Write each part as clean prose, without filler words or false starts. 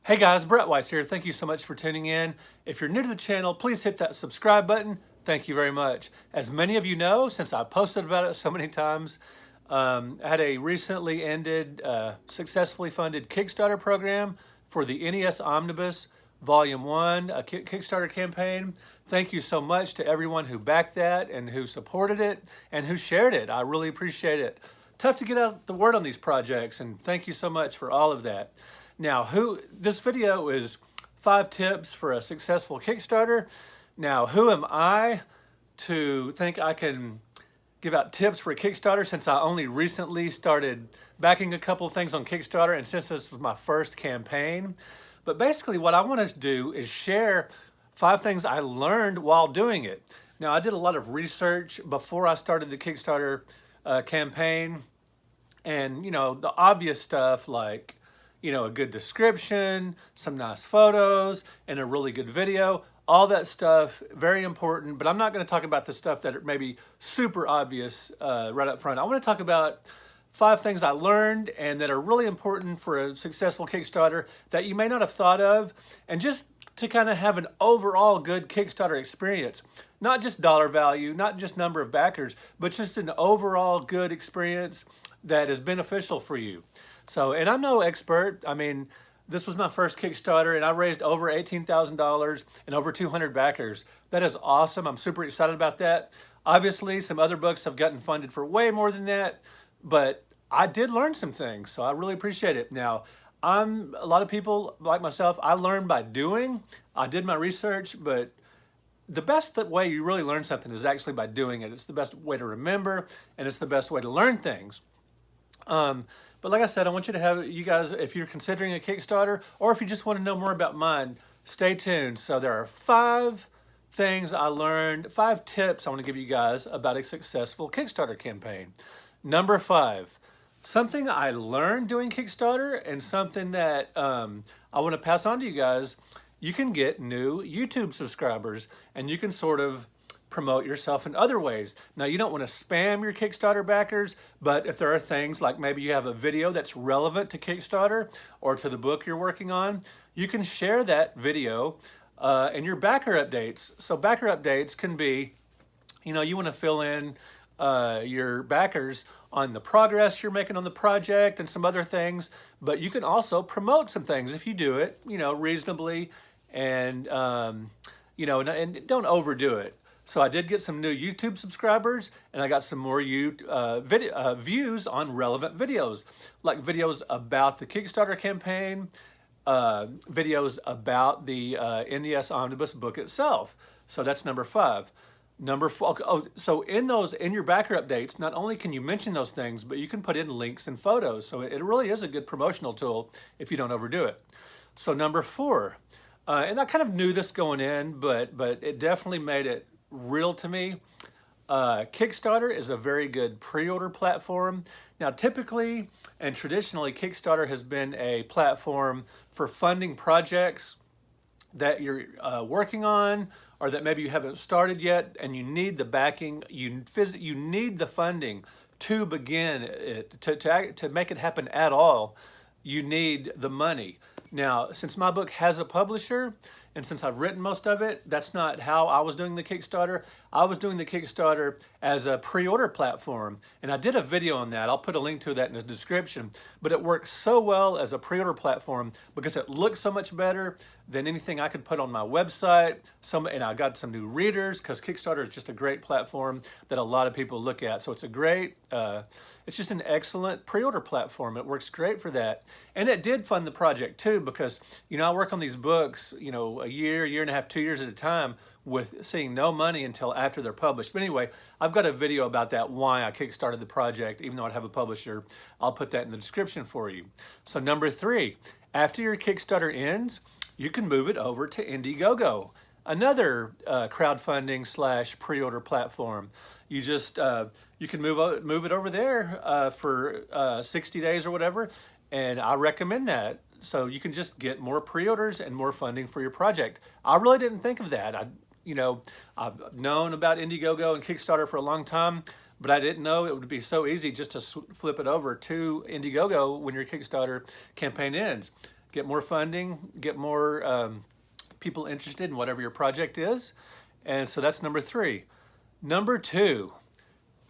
Hey guys, Brett Weiss here. Thank you so much for tuning in. If you're new to the channel, please hit that subscribe button. Thank you very much. As many of you know, since I posted about it so many times, I had a recently ended, successfully funded Kickstarter program for the NES Omnibus Volume 1, a Kickstarter campaign. Thank you so much to everyone who backed that and who supported it and who shared it. I really appreciate it. Tough to get out the word on these projects, and thank you so much for all of that. Now, this video is 5 tips for a successful Kickstarter. Now, who am I to think I can give out tips for a Kickstarter since I only recently started backing a couple of things on Kickstarter and since this was my first campaign? But basically what I want to do is share 5 things I learned while doing it. Now, I did a lot of research before I started the Kickstarter campaign, and the obvious stuff like a good description, some nice photos, and a really good video. All that stuff, very important, but I'm not going to talk about the stuff that are maybe super obvious right up front. I want to talk about 5 things I learned and that are really important for a successful Kickstarter that you may not have thought of, and just to kind of have an overall good Kickstarter experience. Not just dollar value, not just number of backers, but just an overall good experience that is beneficial for you. So, and I'm no expert. I mean, this was my first Kickstarter and I raised over $18,000 and over 200 backers. That is awesome. I'm super excited about that. Obviously, some other books have gotten funded for way more than that, but I did learn some things, so I really appreciate it. Now, a lot of people like myself, I learn by doing. I did my research, but the best way you really learn something is actually by doing it. It's the best way to remember, and it's the best way to learn things. But like I said, I want you guys, if you're considering a Kickstarter or if you just want to know more about mine, stay tuned. So there are 5 things I learned, 5 tips I want to give you guys about a successful Kickstarter campaign. Number 5, something I learned doing Kickstarter and something that I want to pass on to you guys. You can get new YouTube subscribers and you can sort of promote yourself in other ways. Now, you don't want to spam your Kickstarter backers, but if there are things like maybe you have a video that's relevant to Kickstarter or to the book you're working on, you can share that video in your backer updates. So backer updates can be, you want to fill in your backers on the progress you're making on the project and some other things, but you can also promote some things if you do it, reasonably and, and don't overdo it. So I did get some new YouTube subscribers and I got some more views on relevant videos, like videos about the Kickstarter campaign, videos about the NES Omnibus book itself. So that's number 5. Number 4, so in your backer updates, not only can you mention those things, but you can put in links and photos. So it really is a good promotional tool if you don't overdo it. So number 4, and I kind of knew this going in, but it definitely made it real to me. Kickstarter is a very good pre-order platform. Now, typically and traditionally, Kickstarter has been a platform for funding projects that you're working on or that maybe you haven't started yet and you need the backing, you need the funding to begin it, to make it happen at all. You need the money. Now, since my book has a publisher, and since I've written most of it, that's not how I was doing the Kickstarter. I was doing the Kickstarter as a pre-order platform, and I did a video on that. I'll put a link to that in the description, but it works so well as a pre-order platform because it looks so much better than anything I could put on my website. And I got some new readers because Kickstarter is just a great platform that a lot of people look at. So it's it's just an excellent pre-order platform. It works great for that. And it did fund the project too because, I work on these books, a year and a half, 2 years at a time with seeing no money until after they're published. But anyway, I've got a video about that, why I kickstarted the project, even though I have a publisher. I'll put that in the description for you. So number 3, after your Kickstarter ends, you can move it over to Indiegogo, another crowdfunding / pre-order platform. You just, you can move it over there for 60 days or whatever, and I recommend that. So you can just get more pre-orders and more funding for your project. I really didn't think of that. I've known about Indiegogo and Kickstarter for a long time, but I didn't know it would be so easy just to flip it over to Indiegogo when your Kickstarter campaign ends. get more funding, get more people interested in whatever your project is. And so that's number 3. Number 2,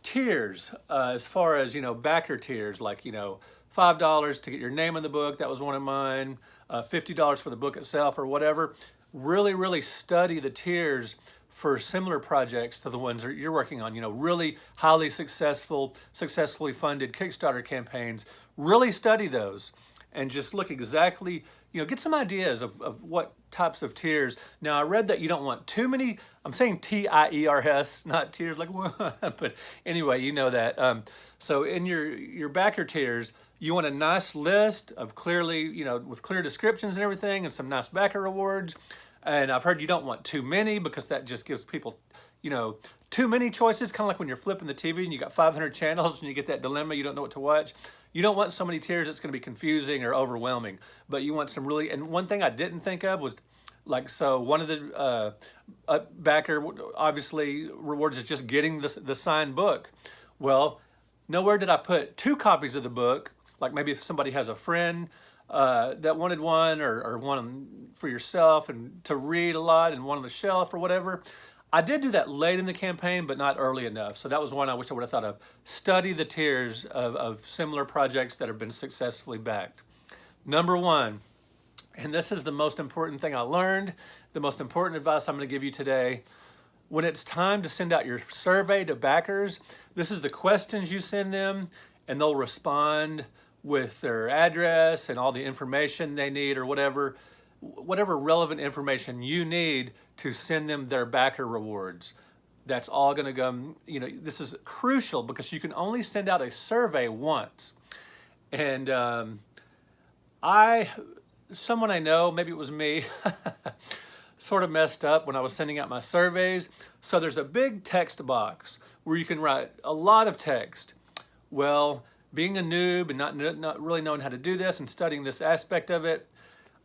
tiers, as far as, backer tiers, like, $5 to get your name in the book. That was one of mine. $50 for the book itself or whatever. Really, really study the tiers for similar projects to the ones that you're working on. Really highly successfully funded Kickstarter campaigns. Really study those and just look exactly, get some ideas of what types of tiers. Now, I read that you don't want too many. I'm saying T-I-E-R-S, not tiers like what, but anyway, you know that. So in your backer tiers, you want a nice list of clearly, with clear descriptions and everything, and some nice backer rewards. And I've heard you don't want too many because that just gives people, too many choices, kind of like when you're flipping the TV and you got 500 channels and you get that dilemma, you don't know what to watch. You don't want so many tiers that's going to be confusing or overwhelming, but you want some really, and one thing I didn't think of was, like, so one of the backer, obviously, rewards is just getting the signed book. Well, nowhere did I put 2 copies of the book, like maybe if somebody has a friend that wanted one or one for yourself and to read a lot and one on the shelf or whatever. I did do that late in the campaign, but not early enough. So that was one I wish I would have thought of. Study the tiers of similar projects that have been successfully backed. Number 1, and this is the most important thing I learned, the most important advice I'm going to give you today. When it's time to send out your survey to backers, this is the questions you send them, and they'll respond with their address and all the information they need or whatever relevant information you need to send them their backer rewards. That's all going to go, this is crucial because you can only send out a survey once. And someone I know, maybe it was me, sort of messed up when I was sending out my surveys. So there's a big text box where you can write a lot of text. Well, being a noob and not really knowing how to do this and studying this aspect of it,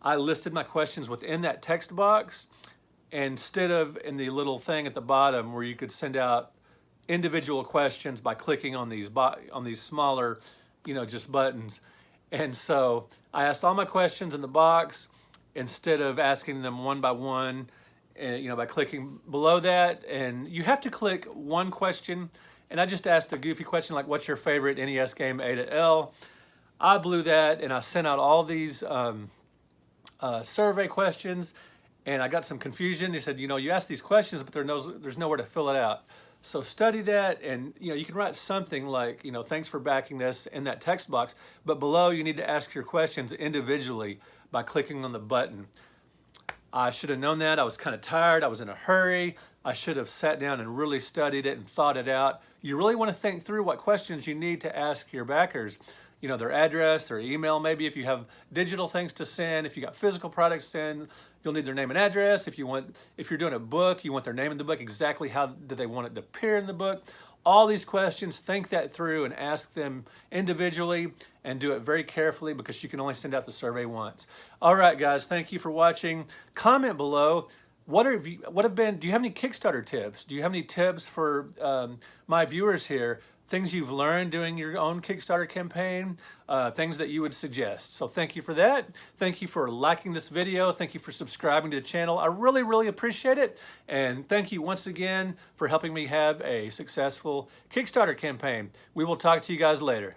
I listed my questions within that text box instead of in the little thing at the bottom where you could send out individual questions by clicking on these smaller, just buttons. And so I asked all my questions in the box instead of asking them one by one, by clicking below that. And you have to click one question. And I just asked a goofy question like, what's your favorite NES game A to L? I blew that and I sent out all these survey questions, and I got some confusion. They said, you asked these questions, but there's nowhere to fill it out. So study that, and you can write something like, thanks for backing this in that text box, but below you need to ask your questions individually by clicking on the button. I should have known that. I was kind of tired. I was in a hurry. I should have sat down and really studied it and thought it out. You really want to think through what questions you need to ask your backers. Their address, their email, maybe if you have digital things to send, if you got physical products to send, you'll need their name and address. If you're doing a book, you want their name in the book, exactly how do they want it to appear in the book. All these questions, think that through and ask them individually and do it very carefully because you can only send out the survey once. All right, guys, thank you for watching. Comment below. Do you have any Kickstarter tips? Do you have any tips for my viewers here? Things you've learned doing your own Kickstarter campaign, things that you would suggest. So thank you for that. Thank you for liking this video. Thank you for subscribing to the channel. I really, really appreciate it. And thank you once again for helping me have a successful Kickstarter campaign. We will talk to you guys later.